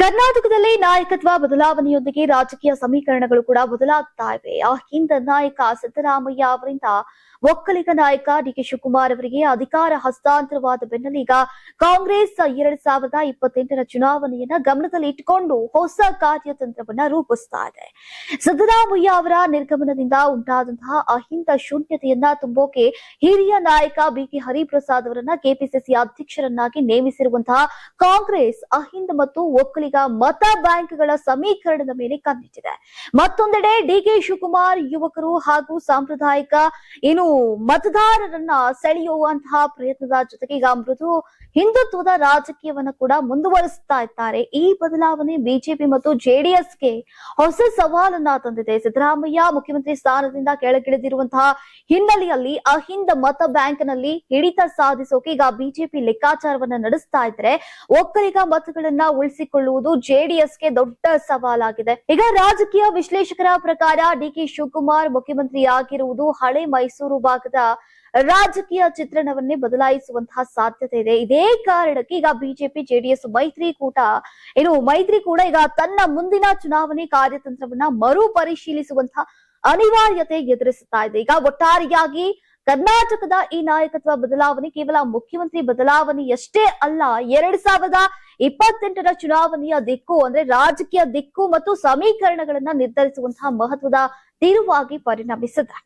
ಕರ್ನಾಟಕದಲ್ಲಿ ನಾಯಕತ್ವ ಬದಲಾವಣೆಯೊಂದಿಗೆ ರಾಜಕೀಯ ಸಮೀಕರಣಗಳು ಕೂಡ ಬದಲಾಗ್ತಾ ಇವೆ. ಆ ಹಿಂದ ನಾಯಕ ಸಿದ್ದರಾಮಯ್ಯ ಅವರಿಂದ ಒಕ್ಕಲಿಗ ನಾಯಕ ಡಿಕೆ ಶಿವಕುಮಾರ್ ಅವರಿಗೆ ಅಧಿಕಾರ ಹಸ್ತಾಂತರವಾದ ಬೆನ್ನಲ್ಲೀಗ ಕಾಂಗ್ರೆಸ್ 2028ರ ಚುನಾವಣೆಯನ್ನ ಗಮನದಲ್ಲಿ ಇಟ್ಟುಕೊಂಡು ಹೊಸ ಕಾರ್ಯತಂತ್ರವನ್ನ ರೂಪಿಸ್ತಾ ಇದೆ. ಸಿದ್ದರಾಮಯ್ಯ ಅವರ ನಿರ್ಗಮನದಿಂದ ಉಂಟಾದಂತಹ ಅಹಿಂದ ಶೂನ್ಯತೆಯನ್ನ ತುಂಬೋಕೆ ಹಿರಿಯ ನಾಯಕ ಬಿಕೆ ಹರಿಪ್ರಸಾದ್ ಅವರನ್ನ ಕೆಪಿಸಿಸಿ ಅಧ್ಯಕ್ಷರನ್ನಾಗಿ ನೇಮಿಸಿರುವಂತಹ ಕಾಂಗ್ರೆಸ್ ಅಹಿಂದ ಮತ್ತು ಒಕ್ಕಲಿಗ ಮತ ಬ್ಯಾಂಕ್ಗಳ ಸಮೀಕರಣದ ಮೇಲೆ ಕಣ್ಣಿಟ್ಟಿದೆ. ಮತ್ತೊಂದೆಡೆ ಡಿಕೆ ಶಿವಕುಮಾರ್ ಯುವಕರು ಹಾಗೂ ಸಾಂಪ್ರದಾಯಿಕ ಮತದಾರರನ್ನ ಸೆಳೆಯುವಂತಹ ಪ್ರಯತ್ನದ ಜೊತೆಗೆ ಈಗ ಮೃದು ಹಿಂದುತ್ವದ ರಾಜಕೀಯವನ್ನ ಕೂಡ ಮುಂದುವರಿಸ್ತಾ ಇದ್ದಾರೆ. ಈ ಬದಲಾವಣೆ ಬಿಜೆಪಿ ಮತ್ತು ಜೆಡಿಎಸ್ಗೆ ಹೊಸ ಸವಾಲನ್ನ ತಂದಿದೆ. ಸಿದ್ದರಾಮಯ್ಯ ಮುಖ್ಯಮಂತ್ರಿ ಸ್ಥಾನದಿಂದ ಕೆಳಗಿಳಿದಿರುವಂತಹ ಹಿನ್ನೆಲೆಯಲ್ಲಿ ಅಹಿಂದ ಮತ ಬ್ಯಾಂಕ್ನಲ್ಲಿ ಹಿಡಿತ ಸಾಧಿಸೋಕೆ ಈಗ ಬಿಜೆಪಿ ಲೆಕ್ಕಾಚಾರವನ್ನ ನಡೆಸ್ತಾ ಇದ್ರೆ, ಒಕ್ಕಲಿಗ ಮತಗಳನ್ನ ಉಳಿಸಿಕೊಳ್ಳುವುದು ಜೆಡಿಎಸ್ಗೆ ದೊಡ್ಡ ಸವಾಲಾಗಿದೆ. ಈಗ ರಾಜಕೀಯ ವಿಶ್ಲೇಷಕರ ಪ್ರಕಾರ ಡಿಕೆ ಶಿವಕುಮಾರ್ ಮುಖ್ಯಮಂತ್ರಿಯಾಗಿರುವುದು ಹಳೆ ಮೈಸೂರು ಭಾಗದ ರಾಜಕೀಯ ಚಿತ್ರಣವನ್ನೇ ಬದಲಾಯಿಸುವಂತಹ ಸಾಧ್ಯತೆ ಇದೆ. ಇದೇ ಕಾರಣಕ್ಕೆ ಈಗ ಬಿಜೆಪಿ ಜೆಡಿಎಸ್ ಮೈತ್ರಿಕೂಟ ಈಗ ತನ್ನ ಮುಂದಿನ ಚುನಾವಣೆ ಕಾರ್ಯತಂತ್ರವನ್ನ ಮರುಪರಿಶೀಲಿಸುವಂತಹ ಅನಿವಾರ್ಯತೆ ಎದುರಿಸುತ್ತಾ ಇದೆ. ಈಗ ಒಟ್ಟಾರೆಯಾಗಿ ಕರ್ನಾಟಕದ ಈ ನಾಯಕತ್ವ ಬದಲಾವಣೆ ಕೇವಲ ಮುಖ್ಯಮಂತ್ರಿ ಬದಲಾವಣೆಯಷ್ಟೇ ಅಲ್ಲ, 2028ರ ಚುನಾವಣೆಯ ದಿಕ್ಕು ಅಂದ್ರೆ ರಾಜಕೀಯ ದಿಕ್ಕು ಮತ್ತು ಸಮೀಕರಣಗಳನ್ನ ನಿರ್ಧರಿಸುವಂತಹ ಮಹತ್ವದ ತಿರುವಾಗಿ ಪರಿಣಮಿಸಿದೆ.